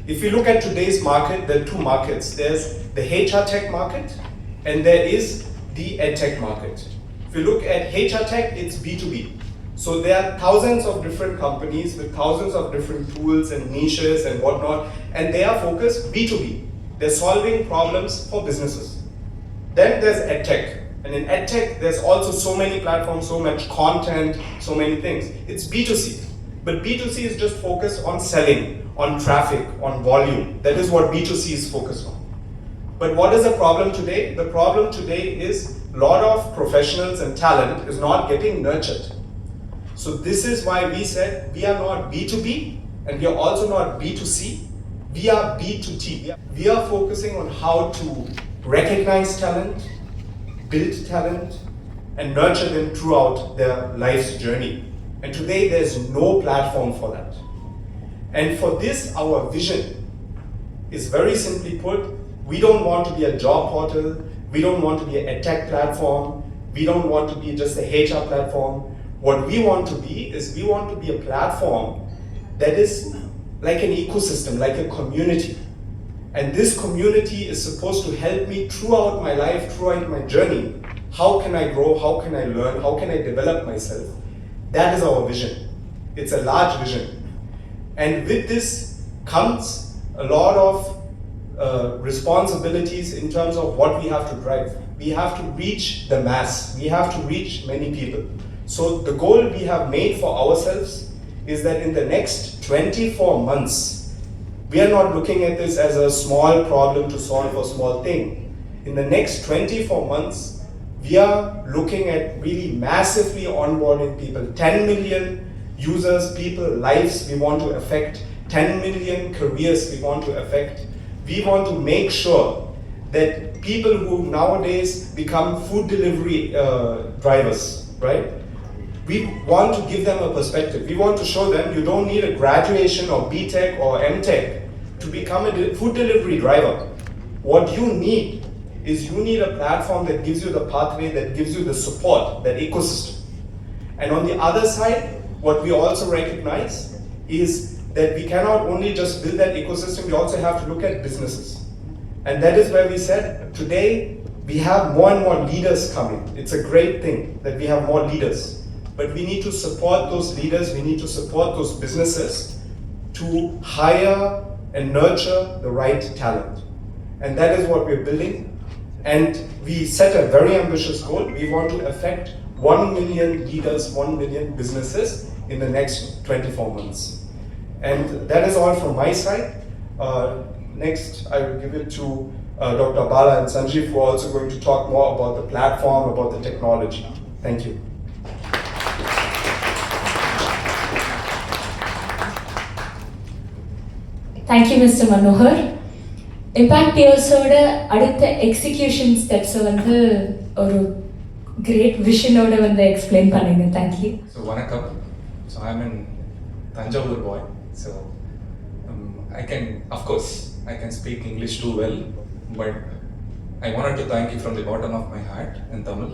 If you look at today's market, there are two markets. There's the HR tech market and there is the edtech market. If you look at HR tech, it's B2B. So there are thousands of different companies with thousands of different tools and niches and whatnot, and they are focused B2B. They're solving problems for businesses. Then there's edtech. And in edtech, there's also so many platforms, so much content, so many things. It's B2C. But B2C is just focused on selling, on traffic, on volume. That is what B2C is focused on. But what is the problem today? The problem today is a lot of professionals and talent is not getting nurtured. So this is why we said we are not B2B and we are also not B2C. We are B2T. We are focusing on how to recognize talent, build talent, and nurture them throughout their life's journey. And today there's no platform for that. And for this, our vision is very simply put, we don't want to be a job portal, we don't want to be an edtech platform, we don't want to be just a HR platform. What we want to be is we want to be a platform that is like an ecosystem, like a community. And this community is supposed to help me throughout my life, throughout my journey. How can I grow? How can I learn? How can I develop myself? That is our vision. It's a large vision. And with this comes a lot of responsibilities in terms of what we have to drive. We have to reach the mass. We have to reach many people. So the goal we have made for ourselves is that in the next 24 months, we are not looking at this as a small problem to solve a small thing. In the next 24 months, we are looking at really massively onboarding people. 10 million users, people, lives we want to affect. 10 million careers we want to affect. We want to make sure that people who nowadays become food delivery drivers, right? We want to give them a perspective. We want to show them you don't need a graduation or B.Tech or M.Tech to become a food delivery driver. What you need is you need a platform that gives you the pathway, that gives you the support, that ecosystem. And on the other side, what we also recognize is that we cannot only just build that ecosystem, we also have to look at businesses. And that is where we said, today we have more and more leaders coming. It's a great thing that we have more leaders. But we need to support those leaders, we need to support those businesses to hire and nurture the right talent. And that is what we're building. And we set a very ambitious goal. We want to affect 1 million leaders, 1 million businesses in the next 24 months. And that is all from my side. Next, I will give it to Dr. Bala and Sanjeev, who are also going to talk more about the platform, about the technology. Thank you. Thank you, Mr. Manohar. Impacteers oda adutha execution steps வந்து ஒரு great vision oda வந்து explain பண்ணுங்க. Thank you. So vanakkam. So I'm in Tanjore boy. So I can, of course, I can speak English too well, but I wanted to thank you from the bottom of my heart in Tamil.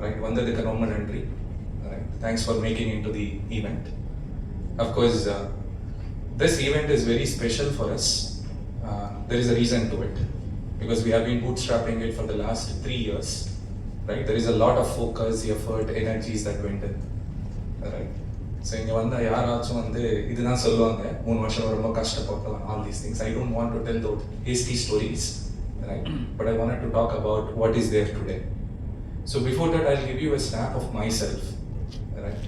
Right, vandadukku romba nandri. Right, thanks for making into the event. Of course, this event is very special for us. There is a reason to it, because we have been bootstrapping it for the last 3 years. Right, there is a lot of focus, effort, energies that went in. Right, so inga vanda yaarachum vande idhaan solluvaanga 3 varsham romba kashtapattavan, all these things. I don't want to tell the hasty stories, right, but I wanted to talk about what is there today. So before that, I'll give you a snap of myself. Right,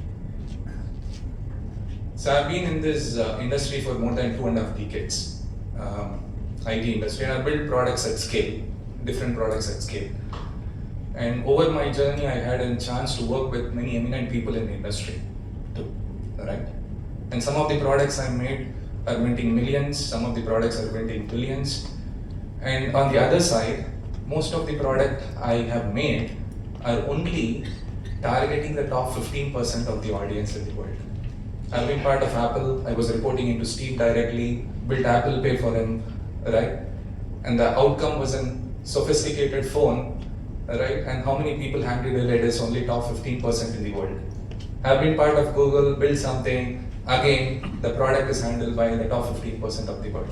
so I've been in this industry for more than 2.5 decades, IT industry, and I've built products at scale, different products at scale. And over my journey, I had a chance to work with many eminent people in the industry too, right? And some of the products I made are minting millions, some of the products are minting billions. And on the other side, most of the product I have made are only targeting the top 15% of the audience in the world. I've been part of Apple. I was reporting into Steve directly, built Apple Pay for him, right? And the outcome was a sophisticated phone, right? And how many people handled it is only top 15% in the world. I've been part of Google, built something, Again, the product is handled by the top 15% of the world.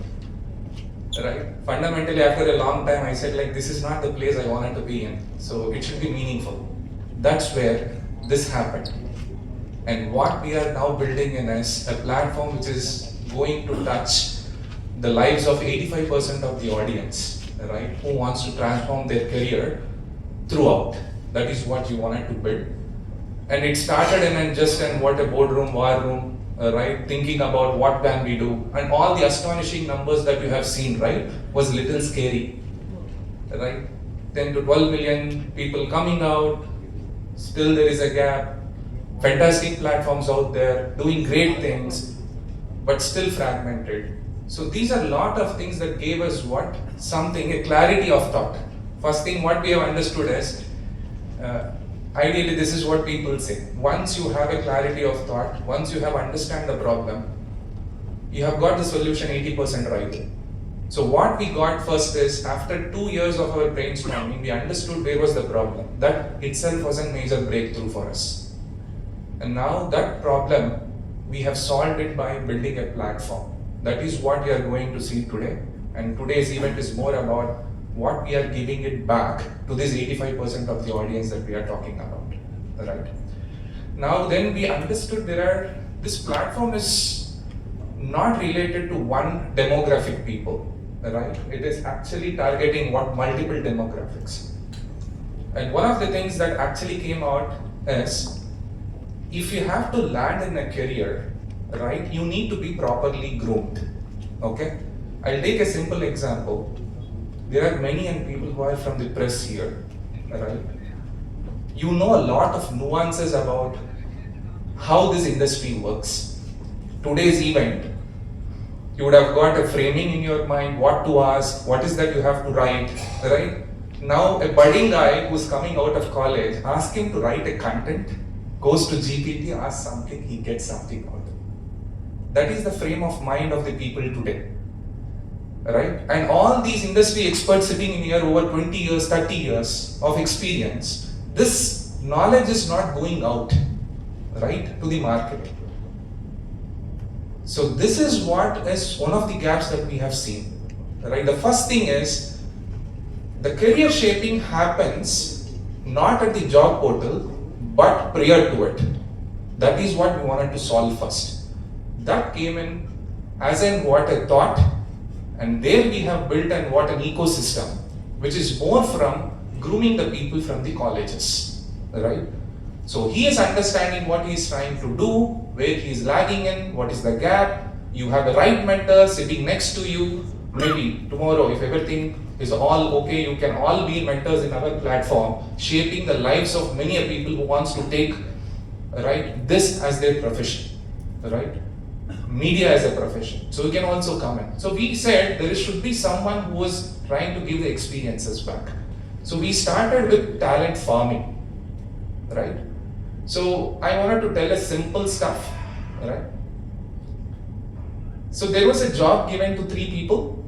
Right? Fundamentally, after a long time, I said like, this is not the place I wanted to be in. So it should be meaningful. That's where this happened. And what we are now building in is a platform which is going to touch the lives of 85% of the audience, right? Who wants to transform their career throughout. That is what you wanted to build. And it started in what a boardroom, war room, right? Thinking about what can we do. And all the astonishing numbers that you have seen, right? Was little scary, right? 10 to 12 million people coming out. Still there is a gap. Fantastic platforms out there, doing great things, but still fragmented. So these are a lot of things that gave us what? Something, a clarity of thought. First thing what we have understood is, ideally this is what people say. Once you have a clarity of thought, once you have understand the problem, you have got the solution 80% right. So what we got first is, after 2 years of our brainstorming, we understood where was the problem. That itself was a major breakthrough for us. And now that problem, we have solved it by building a platform. That is what we are going to see today. And today's event is more about what we are giving it back to this 85% of the audience that we are talking about, right? Now then we understood this platform is not related to one demographic people, right? It is actually targeting multiple demographics. And one of the things that actually came out is, if you have to land in a career, right, you need to be properly groomed, okay? I'll take a simple example. There are many young people who are from the press here, right? You know a lot of nuances about how this industry works. Today's event, you would have got a framing in your mind, what to ask, what is that you have to write, right? Now a budding guy who's coming out of college, ask him to write a content, goes to GPT, asks something, he gets something out. That is the frame of mind of the people today, right? And all these industry experts sitting in here over 20 years, 30 years of experience, this knowledge is not going out, right, to the market. So this is what is one of the gaps that we have seen, right? The first thing is, the career shaping happens not at the job portal, but prior to it. That is what we wanted to solve first. That came in as in what a thought, and there we have built an ecosystem, which is more from grooming the people from the colleges, right? So he is understanding what he is trying to do, where he is lagging in, what is the gap. You have the right mentor sitting next to you. Maybe tomorrow, if everything is all okay, you can all be mentors in our platform, shaping the lives of many people who wants to take, right, this as their profession, right? Media as a profession. So you can also come in. So we said there should be someone who was trying to give the experiences back. So we started with talent farming, right? So I wanted to tell us simple stuff, right? So there was a job given to 3 people,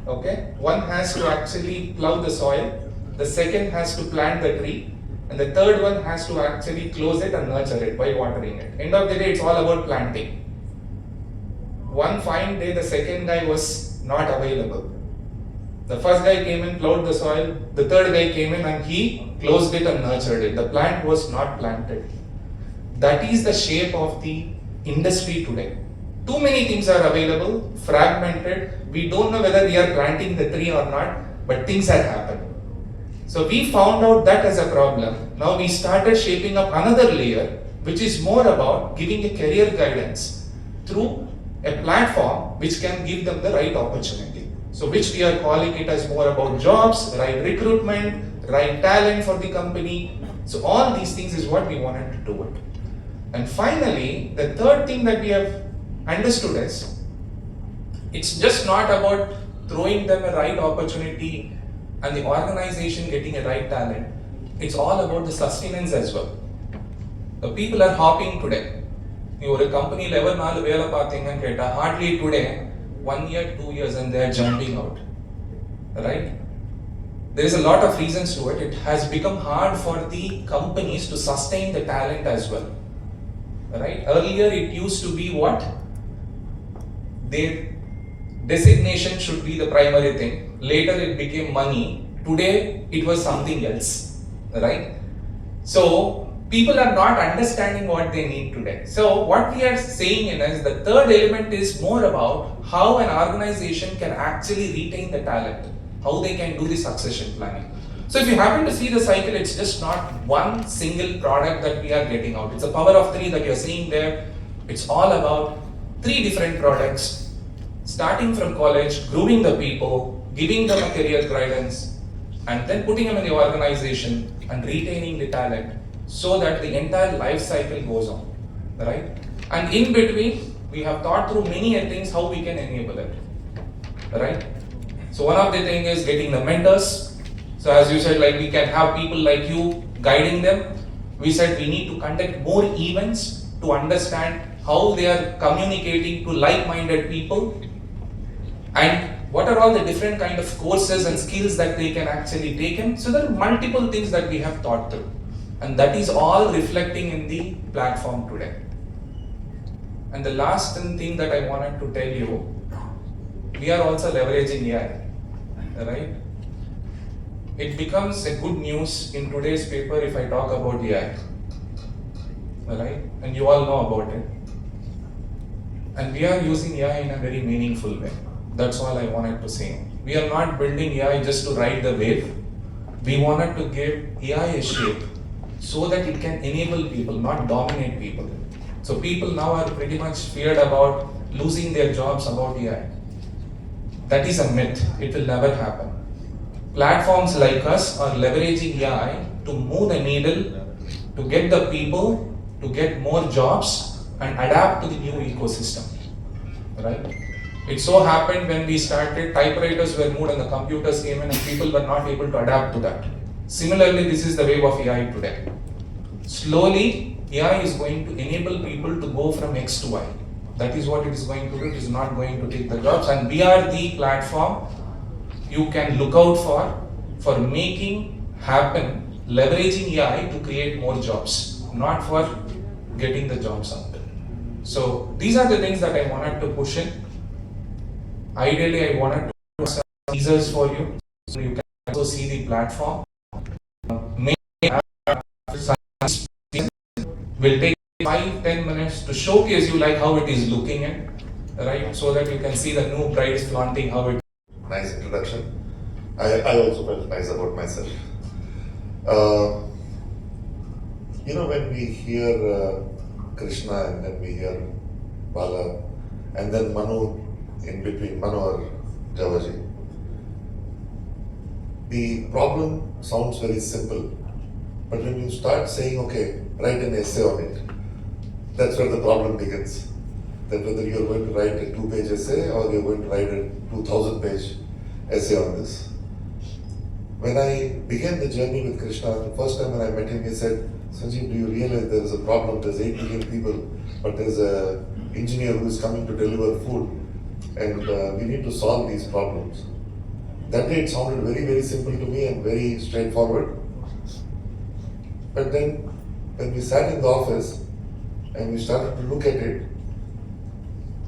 okay? One has to actually plow the soil, the second has to plant the tree, and the third one has to actually close it and nurture it by watering it. End of the day, it's all about planting. One fine day, the second guy was not available. The first guy came in, plowed the soil, the third guy came in and he closed it and nurtured it. The plant was not planted. That is the shape of the industry today. Too many things are available, fragmented. We don't know whether we are planting the tree or not, but things have happened. So we found out that as a problem. Now we started shaping up another layer, which is more about giving a career guidance through a platform which can give them the right opportunity. So which we are calling it as more about jobs, right recruitment, right talent for the company. So all these things is what we wanted to do it. And finally, the third thing that we have understood is, it's just not about throwing them a right opportunity and the organization getting a right talent. It's all about the sustenance as well. The people are hopping today. You're a company level, hardly today, 1 year, 2 years, and they are jumping out, right? There is a lot of reasons to it. It has become hard for the companies to sustain the talent as well, right? Earlier it used to be what? Their designation should be the primary thing. Later it became money. Today it was something else, right? So people are not understanding what they need today. So what we are saying is the third element is more about how an organization can actually retain the talent, how they can do the succession planning. So if you happen to see the cycle, it's just not one single product that we are getting out. It's a power of three that you're seeing there. It's all about three different products, starting from college, grooming the people, giving them a career guidance, and then putting them in the organization and retaining the talent so that the entire life cycle goes on, right? And in between, we have thought through many things how we can enable it, right? So one of the things is getting the mentors. So as you said, like we can have people like you guiding them. We said we need to conduct more events to understand how they are communicating to like-minded people and what are all the different kind of courses and skills that they can actually take in. So there are multiple things that we have thought through, and that is all reflecting in the platform today. And the last thing that I wanted to tell you, we are also leveraging AI, right? It becomes a good news in today's paper if I talk about AI, right? And you all know about it. And we are using AI in a very meaningful way. That's all I wanted to say. We are not building AI just to ride the wave. We wanted to give AI a shape so that it can enable people, not dominate people. So people now are pretty much feared about losing their jobs about AI. That is a myth. It will never happen. Platforms like us are leveraging AI to move the needle, to get the people, to get more jobs and adapt to the new ecosystem, right? It so happened when we started, typewriters were moved and the computers came in and people were not able to adapt to that. Similarly, this is the wave of AI today. Slowly, AI is going to enable people to go from X to Y. That is what it is going to do. It is not going to take the jobs, and we are the platform you can look out for making happen, leveraging AI to create more jobs, not for getting the jobs out. So these are the things that I wanted to push in. Ideally, I wanted to do some teasers for you, so you can also see the platform. Will take 5-10 minutes to showcase you like how it is looking in, right? So that you can see the new brides flaunting how it. Nice introduction. I also felt nice about myself. Uh, when we hear Krishna and then we hear Bala and then Manu in between, Manu or Javaji, the problem sounds very simple. But when you start saying, okay, write an essay on it, that's where the problem begins. That whether you're going to write a 2-page essay or you're going to write a 2,000-page essay on this. When I began the journey with Krishna, the first time when I met him, he said, Sanjeev, do you realize there is a problem? There's 8 million people, but there's an engineer who is coming to deliver food, and we need to solve these problems. That day it sounded very, very simple to me and very straightforward. But then, when we sat in the office and we started to look at it,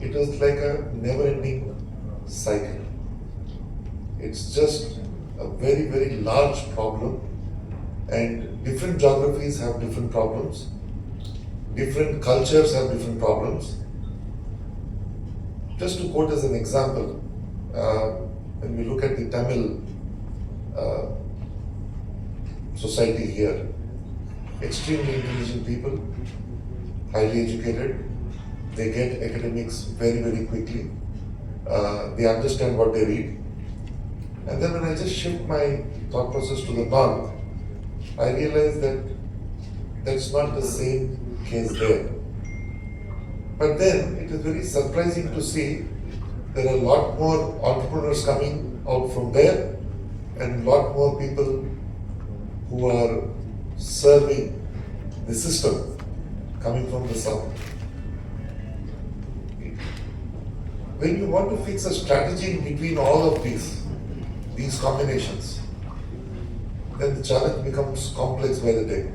it was like a never-ending cycle. It's just a very, very large problem, and different geographies have different problems, different cultures have different problems. Just to quote as an example, when we look at the Tamil society here, extremely intelligent people, highly educated, they get academics very, very quickly, they understand what they read. And then when I just shift my thought process to the north, I realized that that's not the same case there. But then it is very surprising to see there are a lot more entrepreneurs coming out from there and a lot more people who are serving the system coming from the south. When you want to fix a strategy in between all of these combinations, then the challenge becomes complex by the day.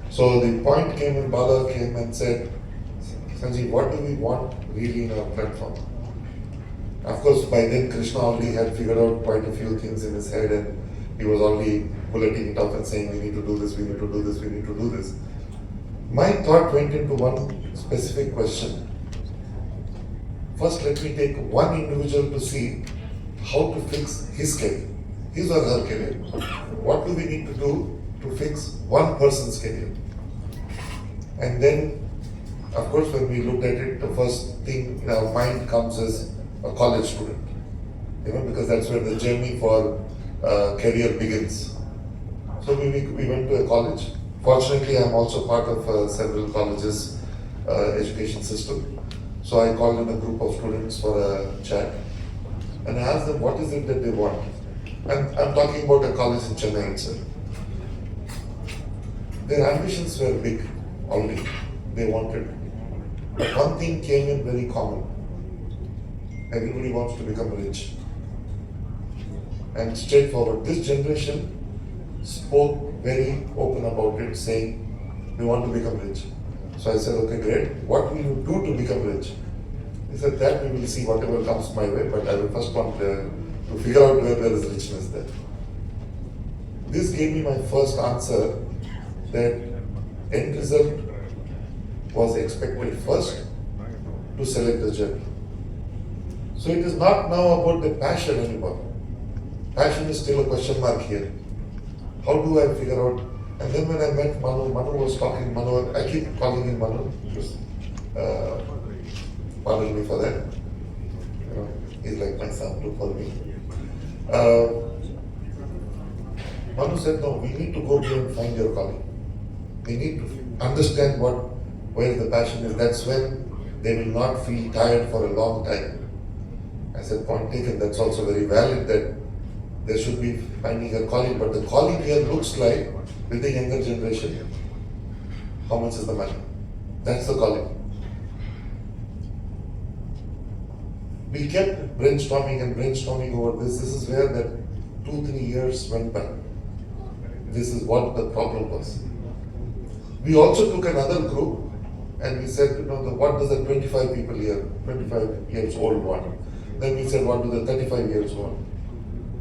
So the point came when Bala came and said, Sanjeev, what do we want really in our platform? Of course, by then Krishna already had figured out quite a few things in his head, and he was already bulleting it up and saying, we need to do this, we need to do this, we need to do this. My thought went into one specific question. First, let me take one individual to see how to fix his career, his or her career. What do we need to do to fix one person's career? And then, of course, when we looked at it, the first thing in our mind comes as a college student, because that's where the journey for career begins. So we went to a college. Fortunately, I'm also part of several colleges' education system. So I called in a group of students for a chat, and I asked them what is it that they want. And I'm talking about a college in Chennai itself. Their ambitions were big already. They wanted. But one thing came in very common. Everybody wants to become rich. And straightforward. This generation spoke very open about it, saying, we want to become rich. So I said, okay, great. What will you do to become rich? He said, that we will see whatever comes my way, but I will first want to figure out where there is richness there. This gave me my first answer that end result was expected first to select the journey. So it is not now about the passion anymore. Passion is still a question mark here. How do I figure out? And then when I met Manu was talking, I keep calling him Manu, just pardon me for that. He's like my son too for me. Manu said, no, we need to go there and find your calling. We need to understand where the passion is. That's when they will not feel tired for a long time. I said, point taken, that's also very valid that there should be finding a calling, but the calling here looks like with the younger generation, how much is the money? That's the calling. We kept brainstorming over this. This is where that 2-3 years went by. This is what the problem was. We also took another group and we said, what does the 25 people here, 25 years old want? Then we said, what do the 35 years want?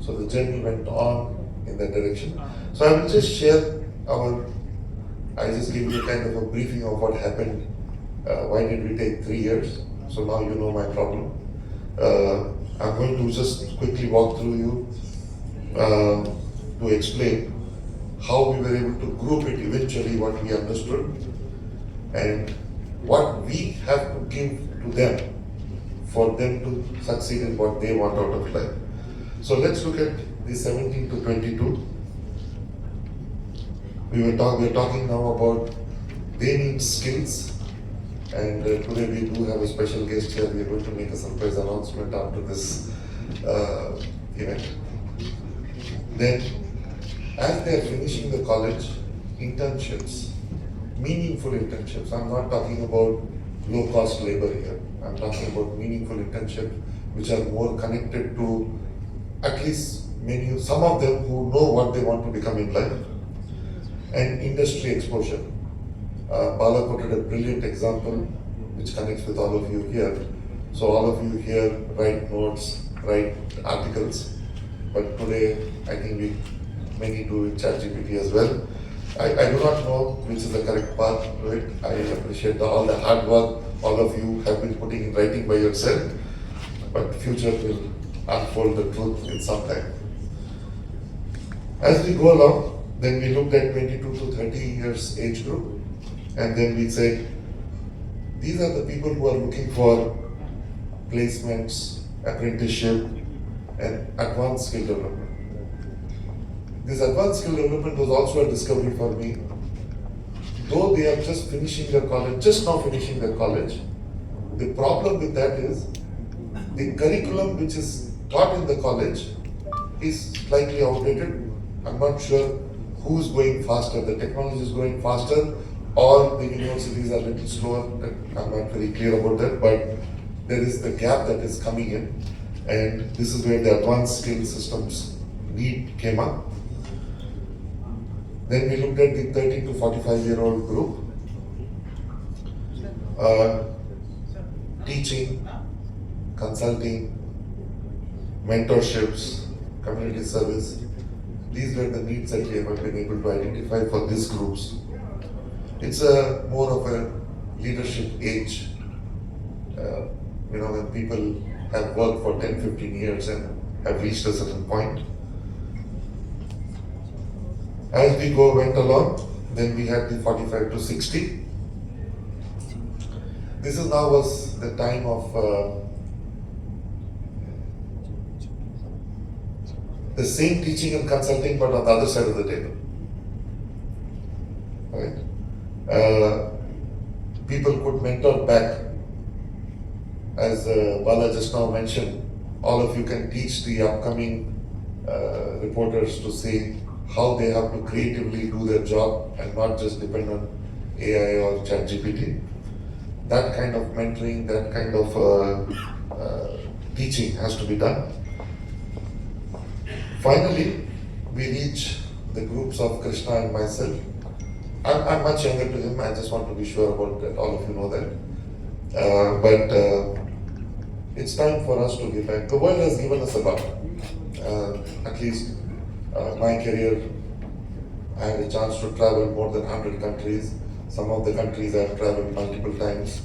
So the journey went on in that direction. So I will just share I just give you kind of a briefing of what happened. Why did we take 3 years? So now you know my problem. I'm going to just quickly walk through you to explain how we were able to group it eventually, what we understood, and what we have to give to them for them to succeed in what they want out of life. So let's look at the 17 to 22. We're talking now about they need skills, and today we do have a special guest here. We are going to make a surprise announcement after this event. Then, as they are finishing the college, internships, meaningful internships. I'm not talking about low-cost labor here. I'm talking about meaningful internships which are more connected to at least some of them who know what they want to become in life, and industry exposure. Bala quoted a brilliant example which connects with all of you here. So all of you here write notes, write articles, but today I think many do with ChatGPT as well. I do not know which is the correct path to it. I appreciate all the hard work all of you have been putting in writing by yourself, but future will unfold the truth in some time. As we go along, then we looked at 22 to 30 years age group, and then we said, these are the people who are looking for placements, apprenticeship, and advanced skill development. This advanced skill development was also a discovery for me. Though they are just now finishing their college, the problem with that is the curriculum which is taught in the college is slightly outdated. I'm not sure who's going faster, the technology is going faster or the universities are a little slower. I'm not very clear about that, but there is the gap that is coming in, and this is where the advanced skill systems need came up. Then we looked at the 30 to 45-year-old group. teaching, consulting, mentorships, community service. These were the needs that we have been able to identify for these groups. It's a more of a leadership age. When people have worked for 10, 15 years and have reached a certain point. As we went along, then we had the 45 to 60. This is now was the time of the same teaching and consulting, but on the other side of the table. Right? People could mentor back. As Bala just now mentioned, all of you can teach the upcoming reporters to say how they have to creatively do their job and not just depend on AI or ChatGPT. That kind of mentoring, that kind of teaching has to be done. Finally, we reach the groups of Krishna and myself. I'm much younger to him, I just want to be sure about that, all of you know that. But it's time for us to give back. The world has given us a lot. At least my career, I had a chance to travel more than 100 countries. Some of the countries I've traveled multiple times.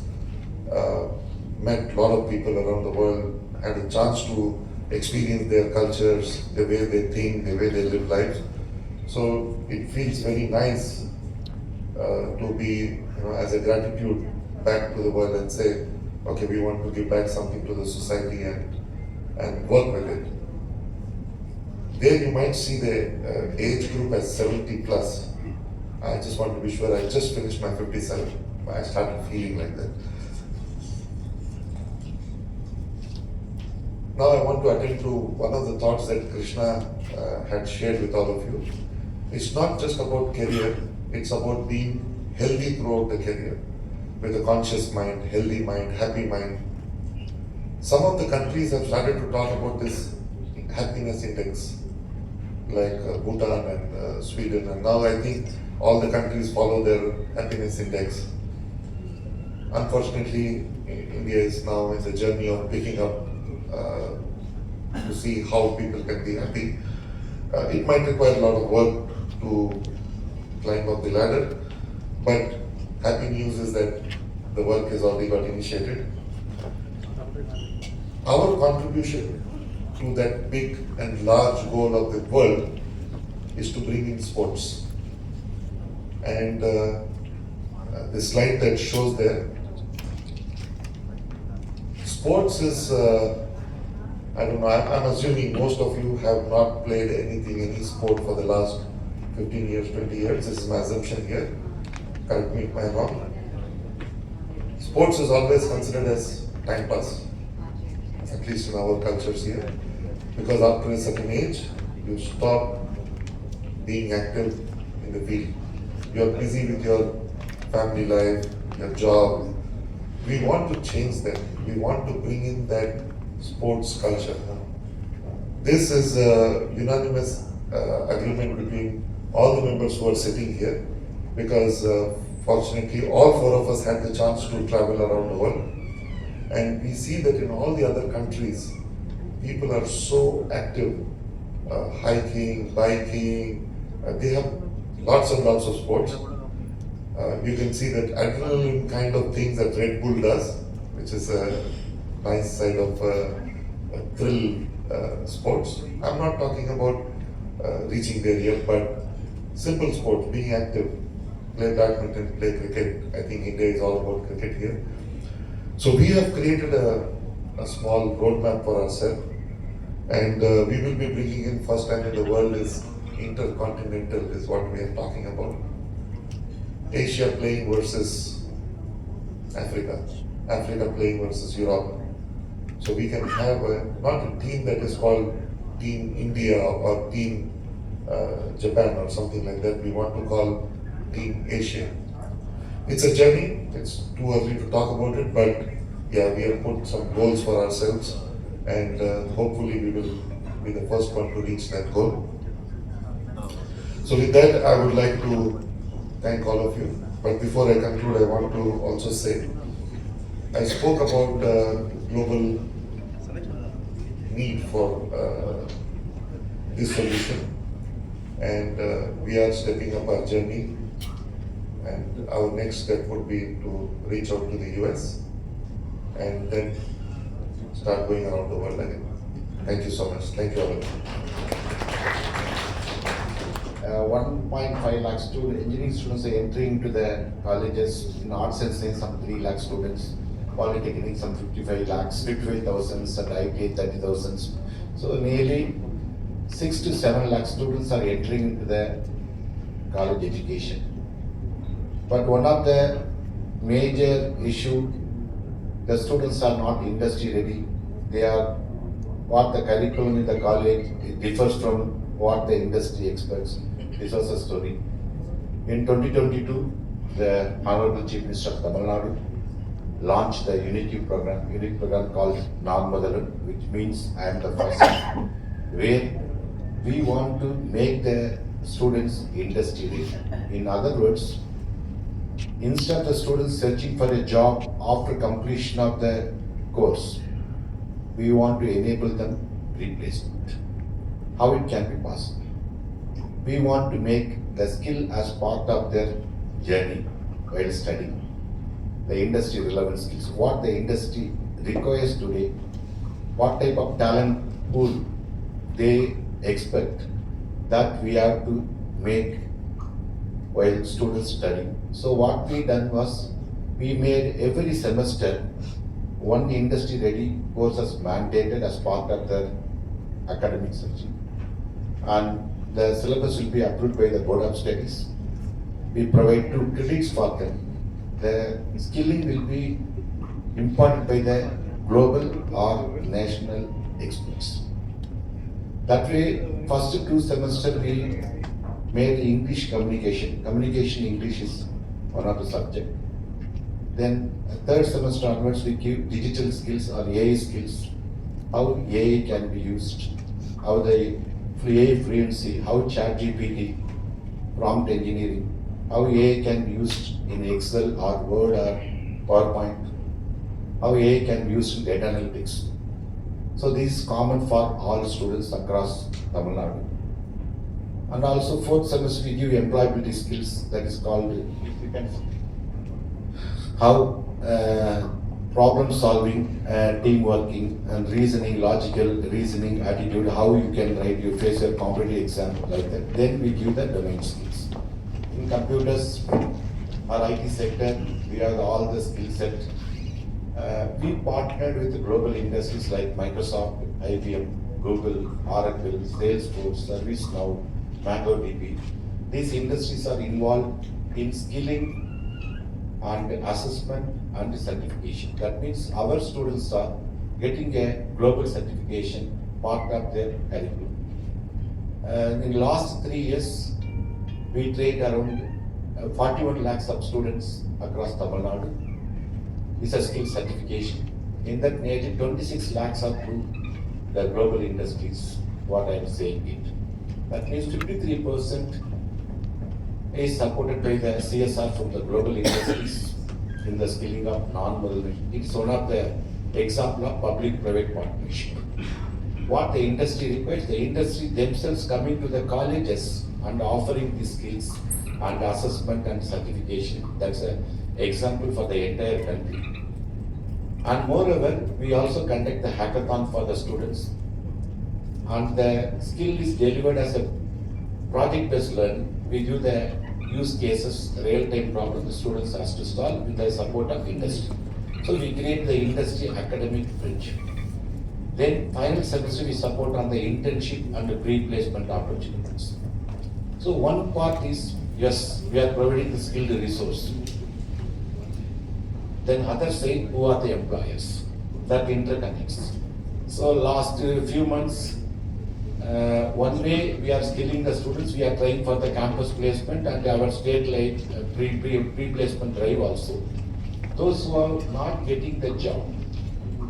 Met a lot of people around the world, had a chance to experience their cultures, the way they think, the way they live lives. So it feels very nice to be, as a gratitude back to the world and say, okay, we want to give back something to the society and work with it. There you might see the age group as 70 plus. I just want to be sure, I just finished my 57. I started feeling like that. Now I want to attend to one of the thoughts that Krishna had shared with all of you. It's not just about career, it's about being healthy throughout the career. With a conscious mind, healthy mind, happy mind. Some of the countries have started to talk about this happiness index, like Bhutan and Sweden, and now I think all the countries follow their happiness index. Unfortunately, India is now in the journey of picking up to see how people can be happy. It might require a lot of work to climb up the ladder, but happy news is that the work has already got initiated. Our contribution to that big and large goal of the world is to bring in sports. And the slide that shows there, sports is, I don't know, I'm assuming most of you have not played anything, any sport for the last 15 years, 20 years. This is my assumption here. Correct me if I'm wrong. Sports is always considered as time pass, at least in our cultures here. Because after a certain age, you stop being active in the field. You're busy with your family life, your job. We want to change that. We want to bring in that sports culture. This is a unanimous agreement between all the members who are sitting here, because fortunately all four of us had the chance to travel around the world, and we see that in all the other countries people are so active, hiking, biking, they have lots and lots of sports. You can see that adrenaline kind of things that Red Bull does, which is a nice side of thrill sports. I'm not talking about reaching there yet, but simple sports, being active, play badminton, play cricket. I think India is all about cricket here. So we have created a small roadmap for ourselves, and we will be bringing in first time in the world is intercontinental is what we are talking about. Asia playing versus Africa, Africa playing versus Europe. So we can have not a team that is called Team India or Team Japan or something like that. We want to call Team Asia. It's a journey. It's too early to talk about it, but yeah, we have put some goals for ourselves, and hopefully we will be the first one to reach that goal. So with that, I would like to thank all of you. But before I conclude, I want to also say I spoke about global need for this solution, and we are stepping up our journey. And our next step would be to reach out to the US and then start going around the world again. Thank you so much. Thank you all. 1.5 lakh engineering students are entering into the colleges. In arts and science, some 3 lakh students. Polytechnic, some 55 lakhs, 55,000, and IT 30,000. So nearly 6 to 7 lakh students are entering into the college education. But one of the major issue, the students are not industry ready. They are what the curriculum in the college differs from what the industry expects. This was a story. In 2022, the Honorable Chief Minister of Tamil Nadu launched the unity program called Naan Modalan, which means I am the first, where we want to make the students industry ready. In other words, instead of the students searching for a job after completion of the course, we want to enable them replacement. How it can be possible? We want to make the skill as part of their journey while studying. The industry relevant skills, what the industry requires today, what type of talent pool they expect, that we have to make while students study. So what we done was, we made every semester one industry ready courses mandated as part of the academic section. And the syllabus will be approved by the Board of Studies. We provide 2 credits for them. The skilling will be imparted by the global or national experts. That way, first 2 semesters we made English communication. Communication English is one of the subject. Then 3rd semester onwards we give digital skills or AI skills. How AI can be used, how the AI fluency, how ChatGPT, prompt engineering, how AI can be used in Excel or Word or PowerPoint, how AI can be used in data analytics. So this is common for all students across Tamil Nadu. And also 4th semester we give employability skills, that is called how problem solving, team working and reasoning, logical reasoning, attitude, how you can write, you face your competitive exam like that. Then we give the domain skills. In computers or IT sector, we have all the skill set. We partnered with global industries like Microsoft, IBM, Google, Oracle, Salesforce, ServiceNow, MongoDB. These industries are involved in skilling and assessment and certification. That means our students are getting a global certification part of their curriculum. In the last 3 years, we trained around 41 lakhs of students across Tamil Nadu. This is a skill certification. In that, nearly 26 lakhs are through the global industries, what I am saying it. That means 53% is supported by the CSR from the global industries in the skilling of non-modular. It's one of the example of public-private partnership. What the industry requires, the industry themselves coming to the colleges and offering these skills and assessment and certification. That's an example for the entire country. And moreover, we also conduct the hackathon for the students. And the skill is delivered as a project-based learning. We do the use cases, real-time problem the students has to solve with the support of industry. So we create the industry academic bridge. Then final semester we support on the internship and the pre-placement opportunities. So one part is, yes, we are providing the skilled resource. Then other side, who are the employers? That interconnects. So last few months, one way we are skilling the students, we are trying for the campus placement and our state-led pre-placement drive also. Those who are not getting the job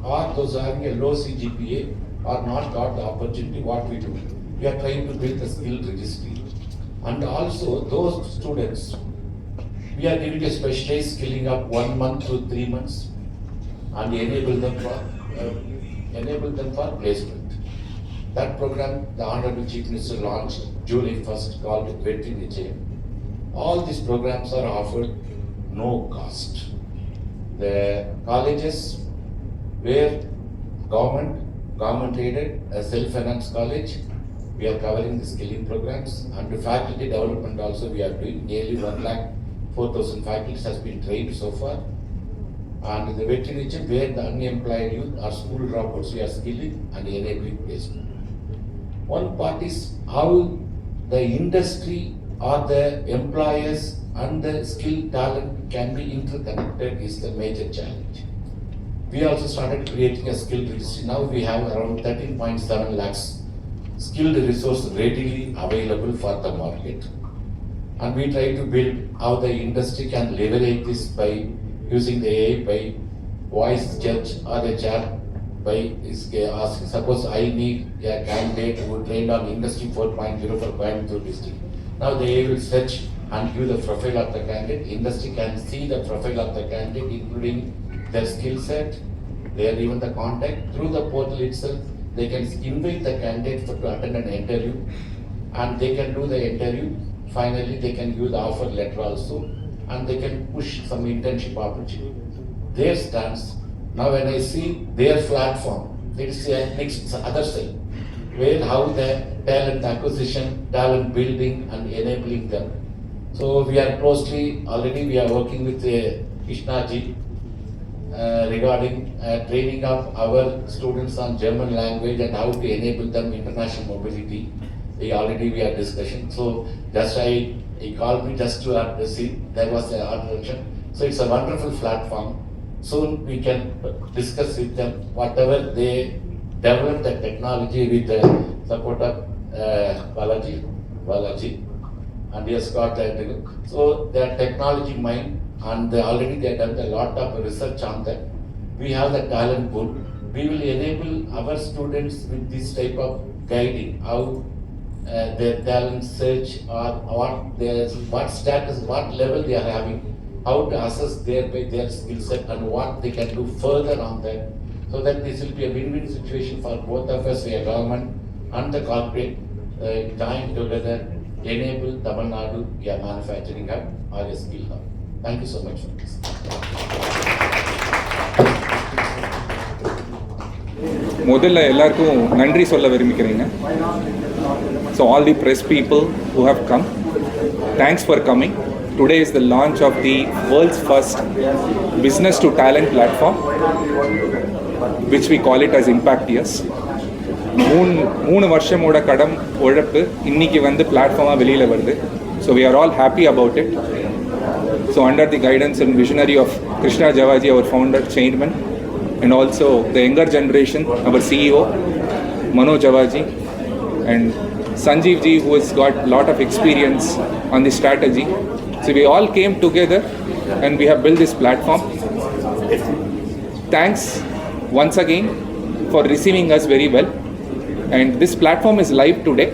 or those having a low CGPA or not got the opportunity, what we do? We are trying to build the skill registry. And also those students, we are giving a specialized skilling of 1 month to 3 months. and enable them for placement. That program, the Honorable Chief Minister launched July 1st, called Vetti Nichayam. All these programs are offered no cost. The colleges where government aided, a self-financed college, we are covering the skilling programs, and the faculty development also we are doing. Nearly 1,04,000 faculties has been trained so far. And the Vetti Nichayam, where the unemployed youth or school dropouts, we are skilling and enabling placement. One part is how the industry or the employers and the skilled talent can be interconnected is the major challenge. We also started creating a skilled registry. Now we have around 13.7 lakhs skilled resource readily available for the market. And we try to build how the industry can leverage this by using the AI, by voice judge or a chat, by asking, suppose I need a candidate who trained on Industry 4.0 for Coimbatore district. Now the AI will search and give the profile of the candidate. Industry can see the profile of the candidate, including their skill set, even the contact. Through the portal itself, they can invite the candidate to attend an interview, and they can do the interview. Finally, they can give the offer letter also, and they can push some internship opportunity. Their stance. Now when I see their platform, it is a next other side, where how the talent acquisition, talent building and enabling them. So we are already we are working with Krishna Ji regarding training of our students on German language and how to enable them international mobility. We are discussing. So just he called me just to see there was an introduction. So it's a wonderful platform. Soon we can discuss with them whatever they develop the technology with the support of Balaji, and he has got that. So their technology mind, and already they have done a lot of research on that. We have the talent pool. We will enable our students with this type of guiding, how their talent search or what status, what level they are having, how to assess their skill set and what they can do further on that. So that this will be a win-win situation for both of us, the government and the corporate, join together, enable Tamil Nadu a manufacturing hub or a skill hub. Thank you so much for this. முதல்ல எல்லாருக்கும் நன்றி சொல்ல விரும்புகிறேங்க. So all the press people who have come, thanks for coming. Today is the launch of the world's first business to talent platform, which we call it as Impacteers. 3 வருஷமோட கடம் உழைப்பு இன்னைக்கு வந்து பிளாட்ஃபார்மாக வெளியில் வருது. So we are all happy about it. So under the guidance and visionary of Krishna Javaji, our founder, chairman, and also the younger generation, our CEO, Manoj Javaji, and Sanjeev ji, who has got a lot of experience on the strategy. So we all came together and we have built this platform. Thanks once again for receiving us very well. And this platform is live today.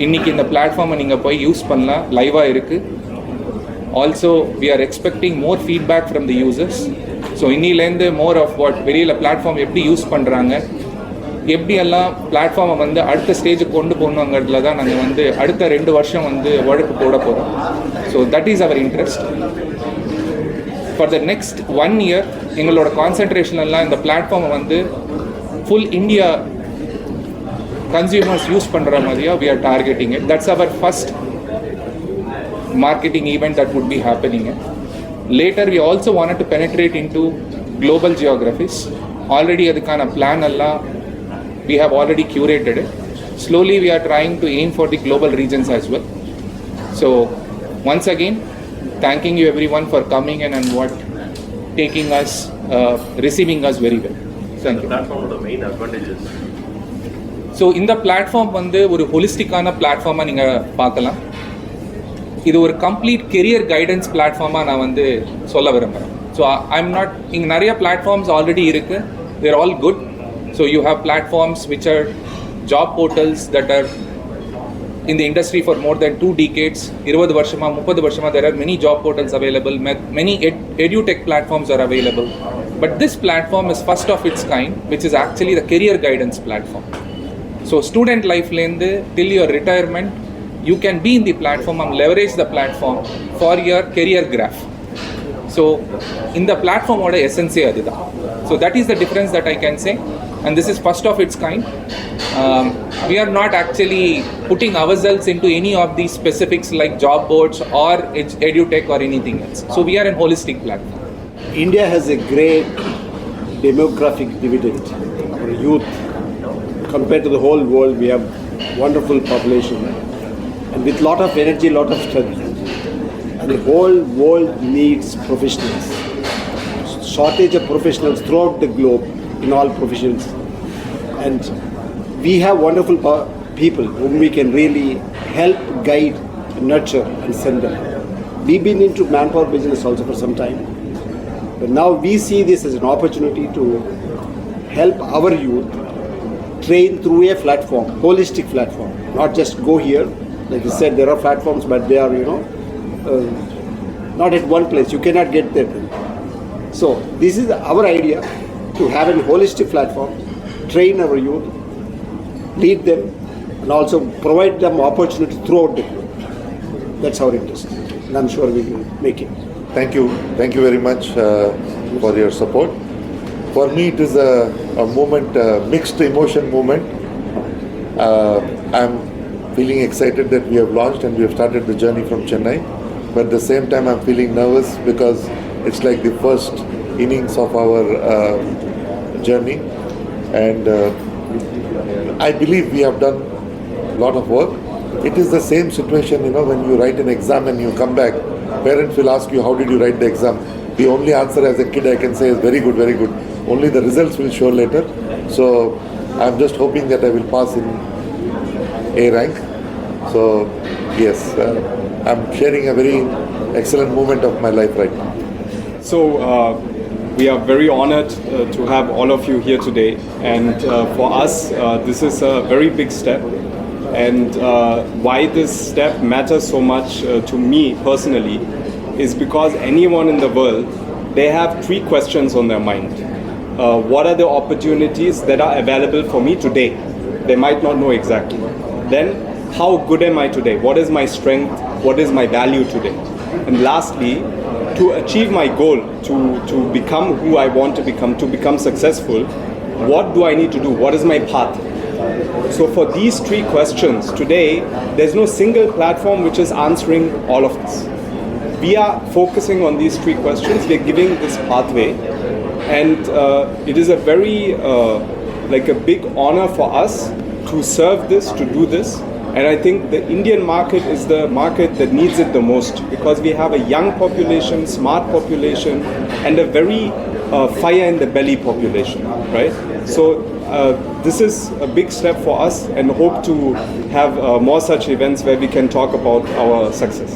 இன்னைக்கு இந்த பிளாட்ஃபார்மை நீங்கள் போய் use பண்ணலாம், லைவாக இருக்குது. Also we are expecting more feedback from the users. So இன்னிலேருந்து more of what வெளியில் platform எப்படி யூஸ் பண்ணுறாங்க, எப்படியெல்லாம் பிளாட்ஃபார்மை வந்து அடுத்த ஸ்டேஜுக்கு கொண்டு போகணுங்கிறதுல தான் நாங்கள் வந்து அடுத்த 2 வருஷம் வந்து உழைப்பு போட போகிறோம். So that is our interest. For the next 1 year எங்களோட கான்சன்ட்ரேஷன் எல்லாம் இந்த பிளாட்ஃபார்மை வந்து ஃபுல் இந்தியா consumers use பண்ற மாதிரியா we are targeting it. That's our first marketing event that would be happening. Later we also wanted to penetrate into global geographies. Already adukana plan alla we have already curated it. Slowly we are trying to aim for the global regions as well. So once again, thanking you everyone for coming in and taking us, receiving us very well. Thank you. Platform of the main advantages. So இந்த platform வந்து ஒரு ஹோலிஸ்டிக்கான பிளாட்ஃபார்மாக நீங்கள் பார்க்கலாம். இது ஒரு complete career guidance பிளாட்ஃபார்மாக நான் வந்து சொல்ல விரும்புகிறேன். ஸோ ஐம் நாட், இங்கே நிறைய பிளாட்ஃபார்ம்ஸ் ஆல்ரெடி இருக்குது. They're all good. So you have platforms which are job portals that are in the industry for more than 2 decades, 20 வருஷமா 30 வருஷமா there are many job portals available, many edutech platforms are available. But this platform is first of its kind, which is actually the career guidance platform. So student life till your retirement, you can be in the platform and leverage the platform for your career graph. So in the platform oda essence adida. So that is the difference that I can say, and this is first of its kind. We are not actually putting ourselves into any of these specifics like job boards or edutech or anything else. So we are a holistic platform. India has a great demographic dividend for youth. Compared to the whole world, we have wonderful population and with lot of energy, lot of strength. And the whole world needs professionals. Shortage of professionals throughout the globe in all professions. And we have wonderful people whom we can really help, guide, nurture and send them. We've been into manpower business also for some time. But now we see this as an opportunity to help our youth train through a platform, holistic platform, not just go here. Like you said, there are platforms, but they are, not at one place. You cannot get there. So this is our idea, to have a holistic platform, train our youth, lead them, and also provide them opportunity throughout the globe. That's our interest, and I'm sure we will make it. Thank you very much for your support. For me, it is a moment, mixed emotion moment. I'm feeling excited that we have launched and we have started the journey from Chennai. But at the same time, I'm feeling nervous because it's like the first innings of our journey. And I believe we have done a lot of work. It is the same situation, when you write an exam and you come back, parents will ask you, how did you write the exam? The only answer as a kid I can say is very good, very good. Only the results will show later. So I'm just hoping that I will pass in A rank. So yes, I'm sharing a very excellent moment of my life right now. So we are very honored to have all of you here today, and for us this is a very big step. And why this step matters so much to me personally is because anyone in the world, they have three questions on their mind. What are the opportunities that are available for me today? They might not know exactly. Then, how good am I today? What is my strength? What is my value today? And lastly, to achieve my goal, to become who I want to become successful, what do I need to do? What is my path? So for these three questions, today, there's no single platform which is answering all of this. We are focusing on these three questions. We're giving this pathway. And it is a very, like a big honor for us to serve this, to do this. And I think the Indian market is the market that needs it the most, because we have a young population, smart population, and a very fire in the belly population, right? So this is a big step for us, and hope to have more such events where we can talk about our success.